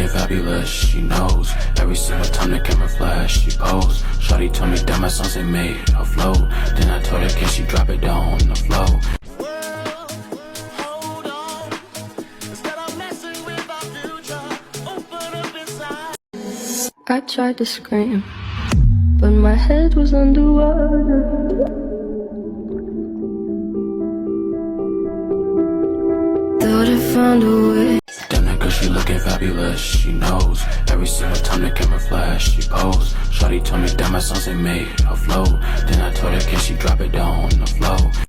looking fabulous, she knows. Every single time the camera flash, she pose. Shawty told me that my songs ain't made her flow. Then I told her, can she drop it down on the floor? I tried to scream, but my head was underwater. Thought I found a way. Damn, that girl, she looking fabulous, she knows. Every single time the camera flash, she pose. Shawty told me that my songs ain't made her flow. Then I told her, can she drop it down on the floor?